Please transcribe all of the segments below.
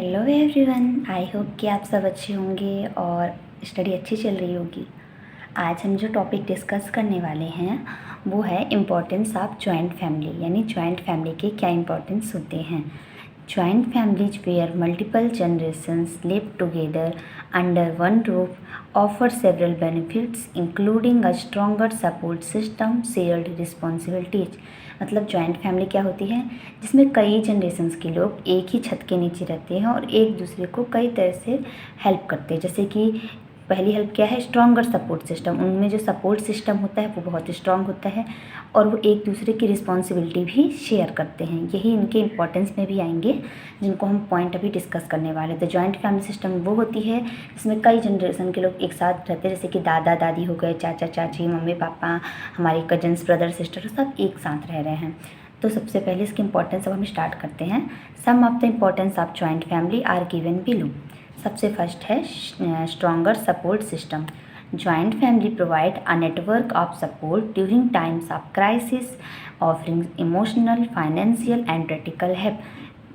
Hello everyone, I hope कि आप सब अच्छे होंगे और स्टडी अच्छी चल रही होगी। आज हम जो टॉपिक डिस्कस करने वाले हैं वो है इम्पोर्टेंस ऑफ जॉइंट फैमिली, यानी जॉइंट फैमिली के क्या इम्पोर्टेंस होते हैं। Joint families where multiple generations live together under one roof offer several benefits including a stronger support system, shared responsibilities. मतलब जॉइंट फैमिली क्या होती है, जिसमें कई जनरेशन्स के लोग एक ही छत के नीचे रहते हैं और एक दूसरे को कई तरह से हेल्प करते हैं। जैसे कि पहली हेल्प क्या है, स्ट्रॉन्गर सपोर्ट सिस्टम। उनमें जो सपोर्ट सिस्टम होता है वो बहुत स्ट्रॉन्ग होता है और वो एक दूसरे की रिस्पॉन्सिबिलिटी भी शेयर करते हैं। यही इनके इंपॉर्टेंस में भी आएंगे, जिनको हम पॉइंट अभी डिस्कस करने वाले। तो जॉइंट फैमिली सिस्टम वो होती है जिसमें कई जनरेशन के लोग एक साथ रहते हैं, जैसे कि दादा दादी हो गए, चाचा चाची, मम्मी पापा, हमारे कजन्स, ब्रदर सिस्टर, सब एक साथ रह रहे हैं। तो सबसे पहले इसकी इंपॉर्टेंस अब हम स्टार्ट करते हैं। Some of the importance of joint family are given below. सबसे फर्स्ट है stronger support system. Joint family provide a network of support during times of crisis, offering emotional, financial and practical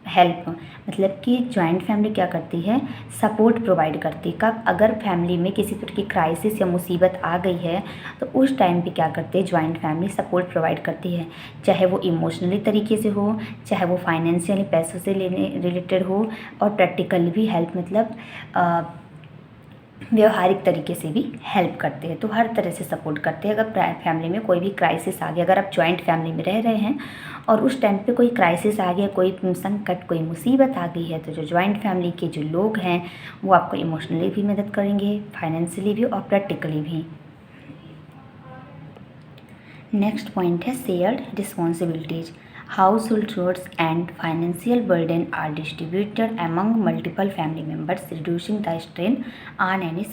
help. मतलब कि joint family क्या करती है, support provide करती है। कब, अगर फैमिली में किसी तरह की क्राइसिस या मुसीबत आ गई है तो उस टाइम पे क्या करते हैं, जॉइंट फैमिली सपोर्ट प्रोवाइड करती है। चाहे वो इमोशनली तरीके से हो, चाहे वो फाइनेंशियली पैसों से लेने रिलेटेड हो, और प्रैक्टिकल भी हेल्प, मतलब व्यवहारिक तरीके से भी हेल्प करते हैं। तो हर तरह से सपोर्ट करते हैं। अगर फैमिली में कोई भी क्राइसिस आ गया, अगर आप जॉइंट फैमिली में रह रहे हैं और उस टाइम पे कोई क्राइसिस आ गया, कोई संकट, कोई मुसीबत आ गई है, तो जो जॉइंट फैमिली के जो लोग हैं वो आपको इमोशनली भी मदद करेंगे, फाइनेंशियली भी और प्रैक्टिकली भी। नेक्स्ट पॉइंट है shared responsibilities. Household chores and financial burden are distributed among multiple family members, reducing the strain on any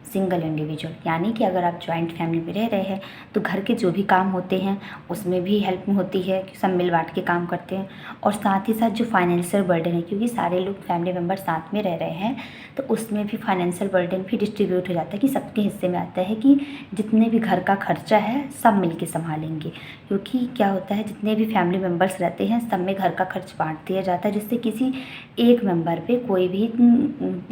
single individual. यानी कि अगर आप जॉइंट फैमिली में रह रहे हैं तो घर के जो भी काम होते हैं उसमें भी हेल्प होती है, सब मिल बांट के काम करते हैं। और साथ ही साथ जो फाइनेंशियल बर्डन है, क्योंकि सारे लोग फैमिली मेम्बर साथ में रह रहे हैं, तो उसमें भी फाइनेंशियल बर्डन भी डिस्ट्रीब्यूट हो जाता है कि सबके हिस्से में आता है कि जितने भी घर का खर्चा है सब मिल के संभालेंगे। क्योंकि क्या होता है, जितने भी फैमिली मेम्बर्स रहते हैं सब में घर का खर्च बांट दिया जाता है, जिससे किसी एक मेम्बर पे कोई भी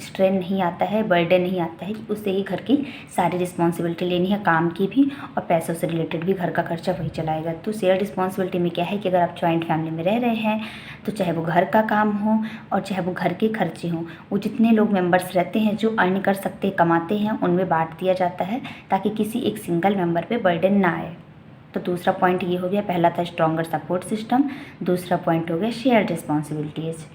स्ट्रेन नहीं आता है, बर्डन नहीं आता है कि उससे ही घर की सारी रिस्पॉन्सिबिलिटी लेनी है, काम की भी और पैसों से रिलेटेड भी घर का खर्चा वही चलाएगा। तो शेयर रिस्पॉन्सिबिलिटी में क्या है कि अगर आप जॉइंट फैमिली में रह रहे हैं तो चाहे वो घर का काम हो और चाहे वो घर के खर्चे हों, वो जितने लोग मेंबर्स रहते हैं जो अर्न कर सकते, कमाते हैं, उनमें बांट दिया जाता है ताकि किसी एक सिंगल मेंबर पे बर्डन ना आए। तो दूसरा पॉइंट ये हो गया, पहला था स्ट्रॉन्गर सपोर्ट सिस्टम, दूसरा पॉइंट हो गया शेयर रिस्पॉन्सिबिलिटीज़।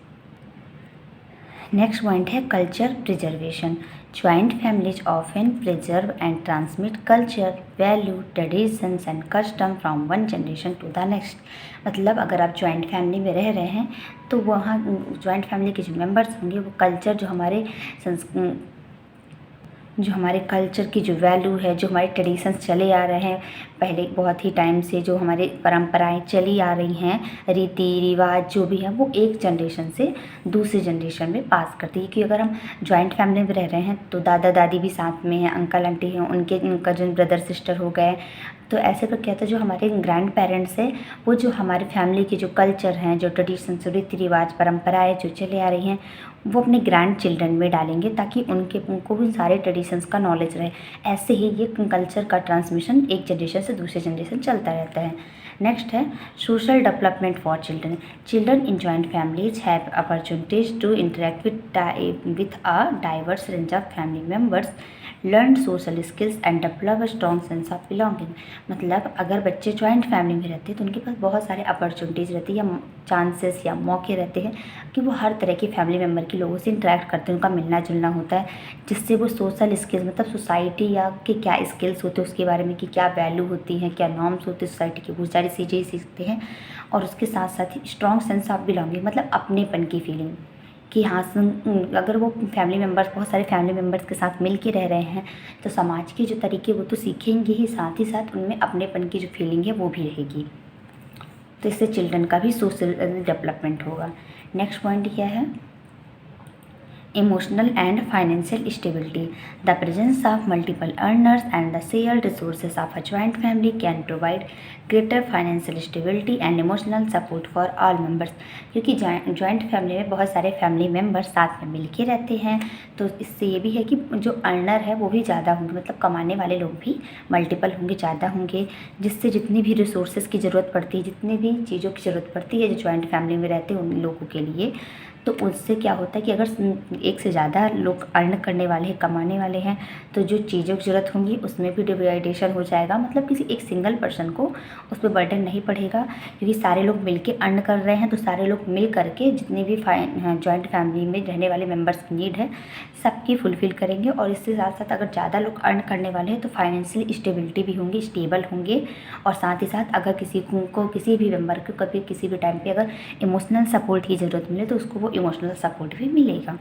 नेक्स्ट पॉइंट है culture preservation. Joint families often preserve and transmit culture, value, traditions and custom from one generation to the next. मतलब अगर आप जॉइंट फैमिली में रह रहे हैं तो वहाँ जॉइंट फैमिली के जो मेंबर्स होंगे वो कल्चर, जो हमारे कल्चर की जो वैल्यू है, जो हमारे ट्रेडिशंस चले आ रहे हैं पहले बहुत ही टाइम से, जो हमारे परंपराएं चली आ रही हैं, रीति रिवाज जो भी है, वो एक जनरेशन से दूसरी जनरेशन में पास करती है। क्योंकि अगर हम जॉइंट फैमिली में रह रहे हैं तो दादा दादी भी साथ में हैं, अंकल आंटी हैं, उनके कजन ब्रदर सिस्टर हो गए। तो ऐसे तो क्या था, जो हमारे ग्रैंड पेरेंट्स हैं वो जो हमारे फैमिली के जो कल्चर हैं, जो ट्रेडिशंस, रीति रिवाज, परंपराएं जो चले आ रही हैं, वो अपने ग्रैंड चिल्ड्रन में डालेंगे ताकि उनको भी सारे ट्रेडिशंस का नॉलेज रहे। ऐसे ही ये कल्चर का ट्रांसमिशन एक जनरेशन से दूसरे जनरेशन चलता रहता है। नेक्स्ट है social development for children. Children in joint families have opportunities to interact with a diverse range of family members, learn social skills and develop a strong sense of belonging. मतलब अगर बच्चे joint family में रहते हैं तो उनके पास बहुत सारे अपॉर्चुनिटीज़ रहती है, या चांसेस या मौके रहते हैं कि वो हर तरह के फैमिली मेम्बर के लोगों से इंटरेक्ट करते हैं, उनका मिलना जुलना होता है, जिससे वो सोशल स्किल्स, मतलब सोसाइटी या के क्या स्किल्स होते हैं उसके बारे में, कि क्या वैल्यू होती हैं, क्या नॉर्म्स होते हैं सोसाइटी की, बहुत सारी चीज़ें सीखते हैं। और उसके साथ साथ ही स्ट्रॉन्ग सेंस ऑफ बिलोंगिंग, मतलब अपनेपन की फीलिंग कि हाँ, अगर वो फैमिली मेम्बर्स, बहुत सारे फैमिली मेम्बर्स के साथ मिल के रह रहे हैं तो समाज के जो तरीके वो तो सीखेंगे ही, साथ उनमें अपनेपन की जो फीलिंग है वो भी रहेगी। तो इससे चिल्ड्रन का भी सोशल डेवलपमेंट होगा। नेक्स्ट पॉइंट क्या है, emotional and financial stability. The presence of multiple earners and the shared resources of a joint family can provide greater financial stability and emotional support for all members. क्योंकि joint family में बहुत सारे family members साथ में मिल के रहते हैं, तो इससे ये भी है कि जो अर्नर है वो भी ज़्यादा होंगे, मतलब कमाने वाले लोग भी मल्टीपल होंगे, ज़्यादा होंगे, जिससे जितनी भी रिसोर्सेज की ज़रूरत पड़ती है, जितनी भी चीज़ों की ज़रूरत पड़ती है जो जॉइंट फैमिली में रहते हैं उन लोगों के लिए, तो उससे क्या होता है कि अगर एक से ज़्यादा लोग अर्न करने वाले हैं, कमाने वाले हैं, तो जो चीज़ों की ज़रूरत होंगी उसमें भी डिवाइडेशन हो जाएगा, मतलब किसी एक सिंगल पर्सन को उस पर बर्डन नहीं पड़ेगा, क्योंकि सारे लोग मिल के अर्न कर रहे हैं, तो सारे लोग मिल करके जितनी भी जॉइंट फैमिली में रहने वाले मेम्बर्स की नीड है सबकी फुलफ़िल करेंगे। और इसके साथ साथ अगर ज़्यादा लोग अर्न करने वाले हैं तो फाइनेंशियल स्टेबिलिटी भी होंगी, स्टेबल होंगे, और साथ ही साथ अगर किसी को किसी भी मेम्बर को कभी किसी भी टाइम पे अगर इमोशनल सपोर्ट की ज़रूरत मिले तो उसको वो इमोशनल सपोर्ट भी मिलेगा।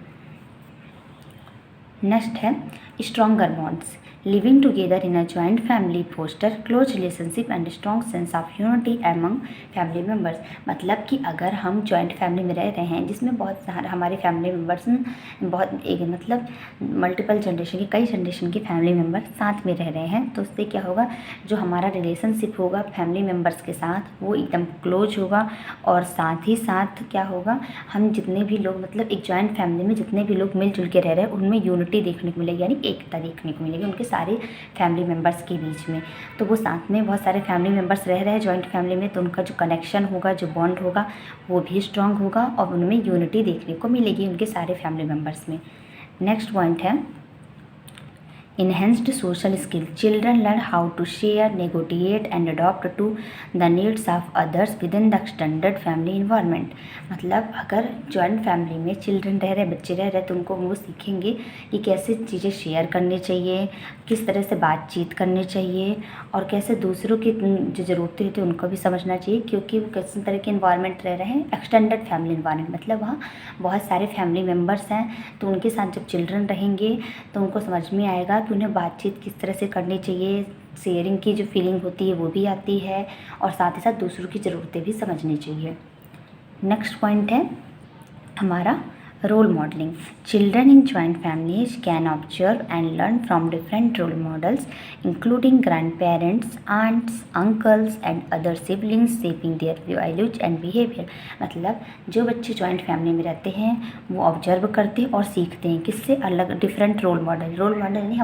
नेक्स्ट है stronger bonds. Living together in a joint family foster close relationship and strong sense of unity among family members. मतलब कि अगर हम जॉइंट फैमिली में रह रहे हैं जिसमें बहुत सारे हमारे फैमिली मेम्बर्स बहुत एक मतलब मल्टीपल जनरेशन की कई जनरेशन के फैमिली मेम्बर साथ में रह रहे हैं, तो उससे क्या होगा, जो हमारा रिलेशनशिप होगा फैमिली मेम्बर्स के साथ वो एकदम क्लोज होगा। और साथ ही साथ क्या होगा, हम जितने भी लोग मतलब एक जॉइंट फैमिली में जितने भी लोग मिलजुल के रह रहे हैं उनमें यूनिटी देखने को मिलेगी, यानी एकता देखने को मिलेगी उनके सारे फैमिली मेम्बर्स के बीच में। तो वो साथ में बहुत सारे फैमिली मेम्बर्स रह रहे हैं जॉइंट फैमिली में, तो उनका जो कनेक्शन होगा, जो बॉन्ड होगा वो भी स्ट्रांग होगा और उनमें यूनिटी देखने को मिलेगी उनके सारे फैमिली मेम्बर्स में। नेक्स्ट पॉइंट है enhanced social skill. Children learn how to share, negotiate and adapt to the needs of others within the extended family environment. मतलब अगर जॉइंट फैमिली में चिल्ड्रन रह रहे, बच्चे रह रहे, तो उनको वो सीखेंगे कि कैसे चीज़ें शेयर करनी चाहिए, किस तरह से बातचीत करनी चाहिए और कैसे दूसरों की जो ज़रूरतें होती हैं उनको भी समझना चाहिए, क्योंकि वो किस तरह के इन्वायरमेंट रह रहे हैं, एक्सटेंडेड फैमिली इन्वायरमेंट, मतलब वहाँ बहुत सारे फैमिली मेम्बर्स हैं, तो उनके साथ जब चिल्ड्रन रहेंगे तो उनको समझ में आएगा कि उन्हें बातचीत किस तरह से करनी चाहिए, शेयरिंग की जो फीलिंग होती है वो भी आती है, और साथ ही साथ दूसरों की ज़रूरतें भी समझनी चाहिए। नेक्स्ट पॉइंट है हमारा role modelling. Children in joint families can observe and learn from different role models including grandparents, aunts, uncles and other siblings, shaping their values and behaviour. मतलब जो बच्चे जॉइंट फैमिली में रहते हैं वो observe करते हैं और सीखते हैं किससे, अलग different role model. Role model यानी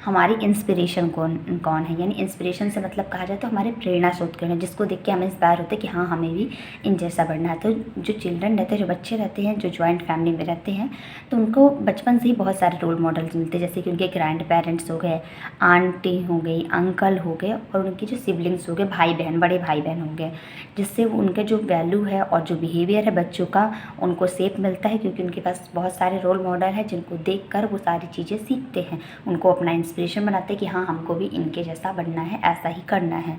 हमारी इंस्पिरेशन कौन है, यानी इंस्पिरेशन से मतलब कहा जाए तो हमारे प्रेरणा स्रोत कौन है, जिसको देख के हमें इंस्पायर होते हैं कि हाँ हमें भी इन जैसा बनना है। तो जो चिल्ड्रन रहते हैं, जो बच्चे रहते हैं जो जॉइंट फैमिली में रहते हैं, तो उनको बचपन से ही बहुत सारे रोल मॉडल्स मिलते हैं, जैसे कि उनके ग्रैंड पेरेंट्स हो गए, आंटी हो गई, अंकल हो गए, और उनके जो सिबलिंग्स हो गए, भाई बहन, बड़े भाई बहन हो गए, जिससे उनके जो वैल्यू है और जो बिहेवियर है बच्चों का उनको शेप मिलता है, क्योंकि उनके पास बहुत सारे रोल मॉडल हैं जिनको देख कर वो सारी चीज़ें सीखते हैं, उनको अपना इंस्पिरेशन बनाते हैं कि हाँ हमको भी इनके जैसा बनना है, ऐसा ही करना है।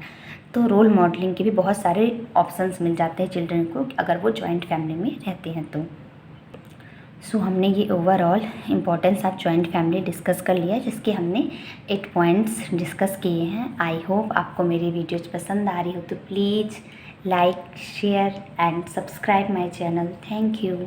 तो रोल मॉडलिंग के भी बहुत सारे ऑप्शंस मिल जाते हैं चिल्ड्रन को अगर वो जॉइंट फैमिली में रहते हैं तो। सो हमने ये overall importance of joint family discuss कर लिया, जिसके हमने 8 पॉइंट्स डिस्कस किए हैं। आई होप आपको मेरी वीडियोज़ पसंद आ रही हो, तो please like, share and subscribe my channel. Thank you.